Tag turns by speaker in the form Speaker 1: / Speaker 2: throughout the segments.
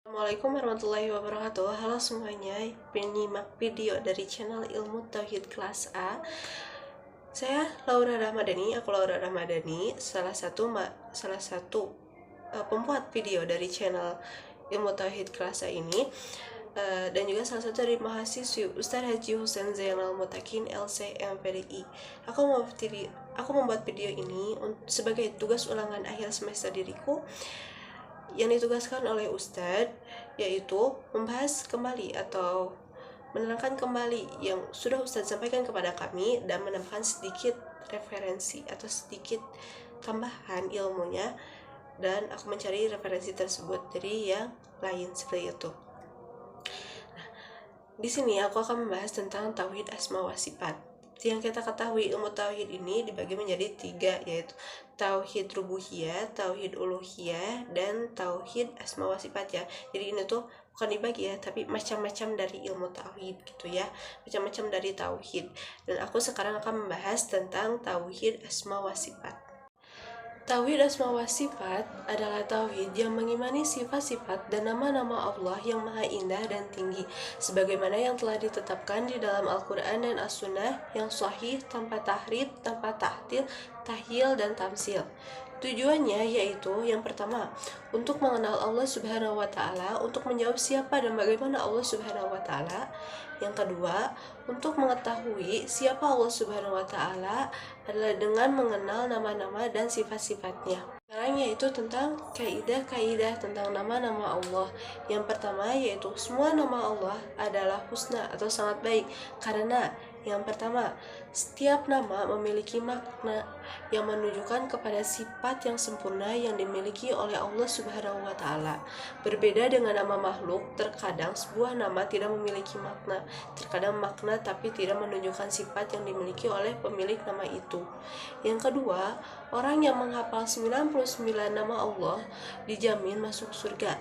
Speaker 1: Assalamualaikum warahmatullahi wabarakatuh. Halo semuanya, penyimak video dari channel Ilmu Tauhid Kelas A. Saya Laura Ramadhani, salah satu pembuat video dari channel Ilmu Tauhid Kelas A ini. Dan juga salah satu dari mahasiswi Ustadz Haji Husain Zainal Mutakin LCMPDI. Aku membuat video ini sebagai tugas ulangan akhir semester diriku yang ditugaskan oleh Ustadz, yaitu membahas kembali atau menerangkan kembali yang sudah Ustadz sampaikan kepada kami dan menambahkan sedikit referensi atau sedikit tambahan ilmunya, dan aku mencari referensi tersebut dari yang lain seperti itu. Di sini aku akan membahas tentang tauhid asma wa sifat. Yang kita ketahui, ilmu tauhid ini dibagi menjadi 3, yaitu tauhid rububiyah, tauhid uluhiyah, dan tauhid asma wa sifat ya. Jadi ini tuh bukan dibagi ya, tapi macam-macam dari ilmu tauhid gitu ya, macam-macam dari tauhid. Dan aku sekarang akan membahas tentang tauhid asma wa sifat. Tauhid asma wa sifat adalah tauhid yang mengimani sifat-sifat dan nama-nama Allah yang maha indah dan tinggi, sebagaimana yang telah ditetapkan di dalam Al-Quran dan As-Sunnah yang sahih tanpa tahrif, tanpa tahtil, tahyil, dan tamsil. Tujuannya yaitu yang pertama, untuk mengenal Allah Subhanahu wa Ta'ala, untuk menjawab siapa dan bagaimana Allah Subhanahu wa Ta'ala. Yang kedua, untuk mengetahui siapa Allah Subhanahu wa Ta'ala adalah dengan mengenal nama-nama dan sifat-sifatnya. Sekarang yaitu tentang kaidah-kaidah tentang nama-nama Allah. Yang pertama yaitu semua nama Allah adalah husna atau sangat baik, karena yang pertama, setiap nama memiliki makna yang menunjukkan kepada sifat yang sempurna yang dimiliki oleh Allah Subhanahu wa Ta'ala. Berbeda dengan nama makhluk, terkadang sebuah nama tidak memiliki makna, terkadang makna tapi tidak menunjukkan sifat yang dimiliki oleh pemilik nama itu. Yang kedua, orang yang menghafal 99 nama Allah dijamin masuk surga.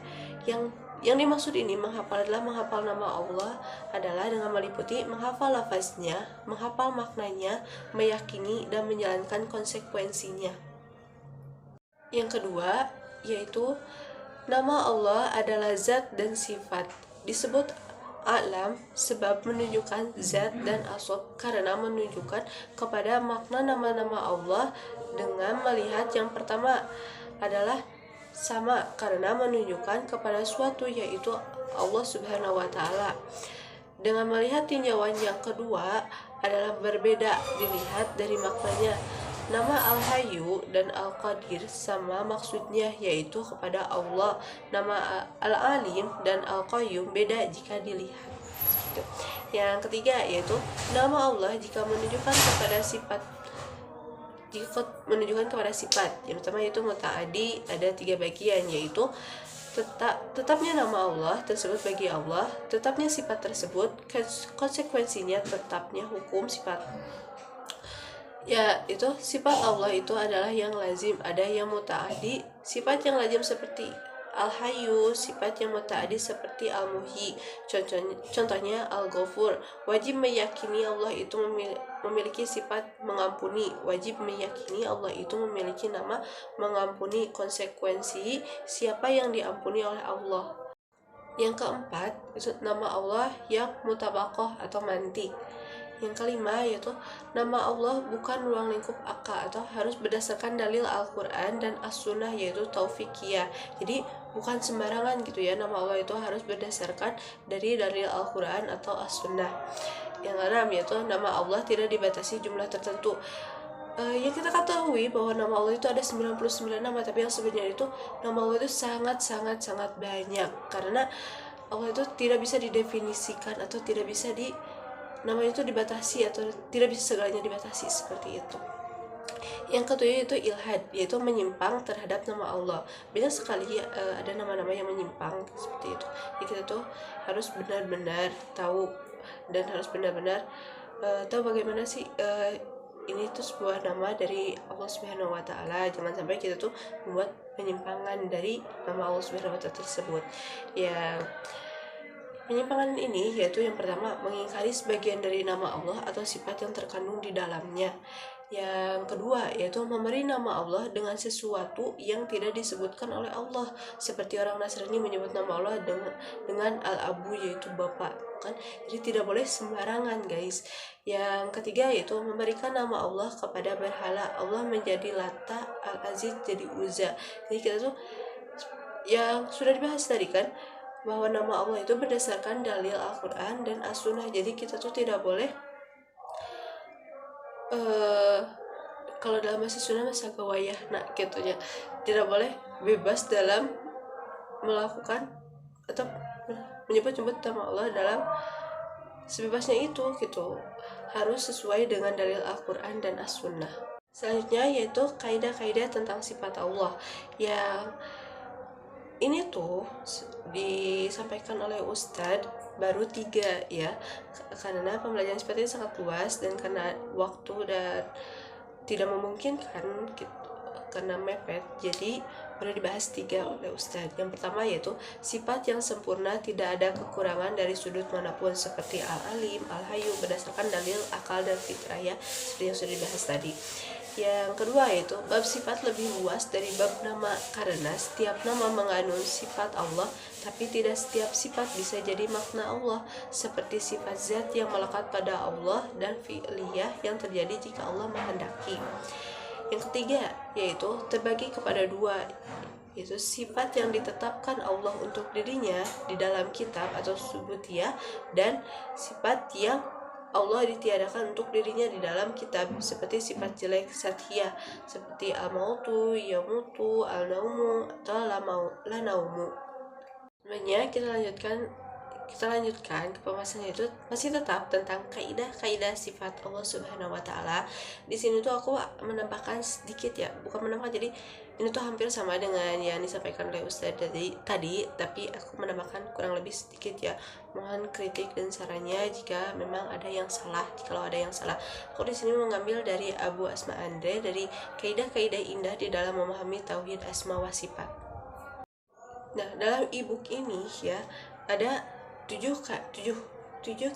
Speaker 1: Yang dimaksud ini menghafal adalah menghafal nama Allah adalah dengan meliputi menghafal lafaznya, menghafal maknanya, meyakini dan menjalankan konsekuensinya. Yang kedua yaitu nama Allah adalah zat dan sifat. Disebut alam sebab menunjukkan zat dan asal, karena menunjukkan kepada makna nama-nama Allah dengan melihat yang pertama adalah sama, karena menunjukkan kepada suatu yaitu Allah Subhanahu wa Ta'ala. Dengan melihat tinjauan yang kedua adalah berbeda dilihat dari maknanya. Nama Al-Hayyu dan Al-Qadir sama maksudnya, yaitu kepada Allah. Nama Al-Alim dan Al-Qayyum beda jika dilihat. Yang ketiga yaitu nama Allah jika menunjukkan kepada sifat, yang pertama yaitu muta'adi, ada 3 bagian, yaitu tetapnya nama Allah tersebut bagi Allah, tetapnya sifat tersebut, konsekuensinya tetapnya hukum sifat. Ya, itu sifat Allah itu adalah yang lazim, ada yang muta'adi, sifat yang lazim seperti Al-Hayyu, sifat yang muta'adi seperti Al-Muhyi, contohnya Al-Ghafur. Wajib meyakini Allah itu memiliki sifat mengampuni, wajib meyakini Allah itu memiliki nama mengampuni, konsekuensi siapa yang diampuni oleh Allah. Yang keempat, itu nama Allah yang mutabaqah atau mantik. Yang kelima yaitu nama Allah bukan ruang lingkup akal atau harus berdasarkan dalil Al-Quran dan As-Sunnah, yaitu taufikiyah. Jadi bukan sembarangan gitu ya, nama Allah itu harus berdasarkan dari dalil Al-Quran atau As-Sunnah. Yang keenam yaitu nama Allah tidak dibatasi jumlah tertentu. Yang kita ketahui bahwa nama Allah itu ada 99 nama, tapi yang sebenarnya itu nama Allah itu sangat banyak, karena Allah itu tidak bisa didefinisikan atau tidak bisa namanya itu dibatasi atau tidak bisa segalanya dibatasi seperti itu. Yang kedua itu ilhad, yaitu menyimpang terhadap nama Allah. Banyak sekali ada nama-nama yang menyimpang seperti itu. Jadi kita tuh harus benar-benar tahu dan harus benar-benar tahu bagaimana sih ini tuh sebuah nama dari Allah Subhanahu wa Ta'ala. Jangan sampai kita tuh membuat penyimpangan dari nama Allah Subhanahu wa Ta'ala tersebut. Ya, penyimpangan ini yaitu yang pertama, mengingkari sebagian dari nama Allah atau sifat yang terkandung di dalamnya. Yang kedua yaitu memberi nama Allah dengan sesuatu yang tidak disebutkan oleh Allah, seperti orang Nasrani menyebut nama Allah dengan al-abu, yaitu bapak kan. Jadi tidak boleh sembarangan guys. Yang ketiga yaitu memberikan nama Allah kepada berhala. Allah menjadi Lata, Al-Aziz jadi Uzza. Jadi kita tuh yang sudah dibahas tadi kan, bahwa nama Allah itu berdasarkan dalil Al-Quran dan As-Sunnah. Jadi kita tuh tidak boleh kalau dalam bahasa Sunda masa gawayah gitu ya, tidak boleh bebas dalam melakukan atau menyebut-nyebut nama Allah dalam sebebasnya itu gitu, harus sesuai dengan dalil Al-Quran dan As-Sunnah. Selanjutnya yaitu kaidah-kaidah tentang sifat Allah, yang ini tuh disampaikan oleh Ustadz baru 3 ya, karena pembelajaran sifat ini sangat luas dan karena waktu dan tidak memungkinkan gitu, karena mepet, jadi baru dibahas 3 oleh Ustadz. Yang pertama yaitu sifat yang sempurna, tidak ada kekurangan dari sudut manapun, seperti Al-Alim, Al-Hayyu, berdasarkan dalil akal dan fitrah ya, seperti yang sudah dibahas tadi. Yang kedua yaitu bab sifat lebih luas dari bab nama, karena setiap nama mengandung sifat Allah, tapi tidak setiap sifat bisa jadi makna Allah, seperti sifat zat yang melekat pada Allah dan fi'liyah yang terjadi jika Allah menghendaki. Yang ketiga yaitu terbagi kepada 2, yaitu sifat yang ditetapkan Allah untuk dirinya di dalam kitab atau subutiyah, dan sifat yang Allah ditiadakan untuk dirinya di dalam kitab, seperti sifat jelek sathiyah, seperti al-mautu, yamutu, al-naumu, atau la naumu. Sebenarnya kita lanjutkan ke pembahasannya, itu masih tetap tentang kaidah-kaidah sifat Allah Subhanahu wa taala. Di sini tuh aku menambahkan sedikit ya, bukan menambahkan, jadi ini tuh hampir sama dengan yang disampaikan oleh Ustadz tadi, tapi aku menambahkan kurang lebih sedikit ya. Mohon kritik dan sarannya jika memang ada yang salah. Kalau ada yang salah, aku di sini mengambil dari Abu Asma Andre, dari kaidah-kaidah indah di dalam memahami tauhid asma wa sifat. Nah, dalam e-book ini ya ada 7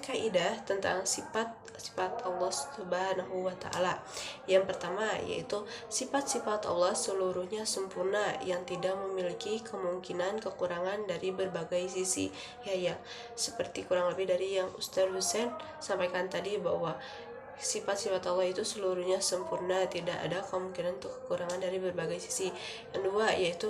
Speaker 1: kaidah tentang sifat Allah Subhanahu wa taala. Yang pertama yaitu sifat-sifat Allah seluruhnya sempurna yang tidak memiliki kemungkinan kekurangan dari berbagai sisi. Ya, seperti kurang lebih dari yang Ustaz Husain sampaikan tadi, bahwa sifat-sifat Allah itu seluruhnya sempurna, tidak ada kemungkinan untuk kekurangan dari berbagai sisi. Yang kedua yaitu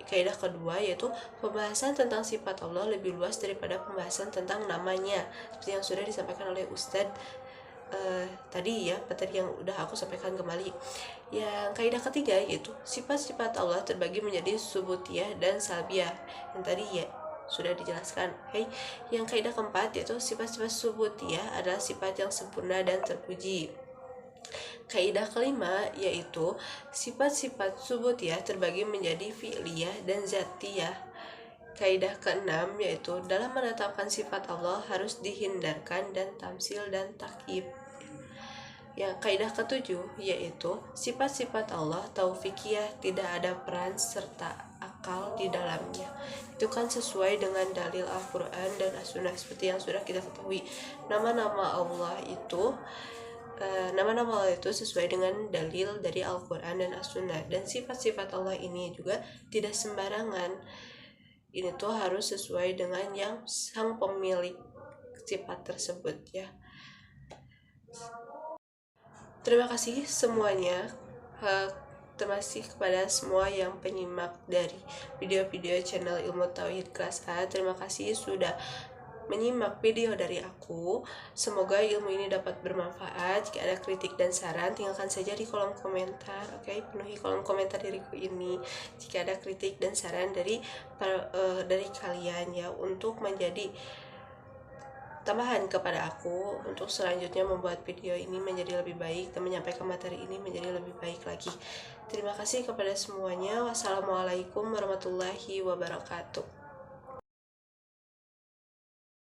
Speaker 1: kaidah kedua yaitu pembahasan tentang sifat Allah lebih luas daripada pembahasan tentang namanya, seperti yang sudah disampaikan oleh Ustadz tadi ya, materi yang udah aku sampaikan kembali. Yang kaidah ketiga yaitu sifat-sifat Allah terbagi menjadi subutiyah dan salbiyah, yang tadi ya sudah dijelaskan. Yang kaidah keempat yaitu sifat-sifat subutiyah adalah sifat yang sempurna dan terpuji. Kaidah kelima yaitu sifat-sifat subutiyah terbagi menjadi fi'liyah dan zatiyah. Kaidah keenam yaitu dalam menetapkan sifat Allah harus dihindarkan dan tamsil dan takyif. Yang kaidah ketujuh yaitu sifat-sifat Allah taufikiyah, tidak ada peran serta akal di dalamnya. Itu kan sesuai dengan dalil Al-Quran dan As-Sunnah, seperti yang sudah kita ketahui. Nama-nama Allah itu sesuai dengan dalil dari Al-Quran dan As-Sunnah, dan sifat-sifat Allah ini juga tidak sembarangan. Ini tuh harus sesuai dengan yang sang pemilik sifat tersebut ya. Terima kasih semuanya, terima kasih kepada semua yang penyimak dari video-video channel Ilmu Tauhid kelas A. Terima kasih sudah menyimak video dari aku. Semoga ilmu ini dapat bermanfaat. Jika ada kritik dan saran, tinggalkan saja di kolom komentar. Oke, penuhi kolom komentar diriku ini jika ada kritik dan saran dari kalian ya, untuk menjadi tambahan kepada aku untuk selanjutnya membuat video ini menjadi lebih baik dan menyampaikan materi ini menjadi lebih baik lagi. Terima kasih kepada semuanya. Wassalamualaikum warahmatullahi wabarakatuh.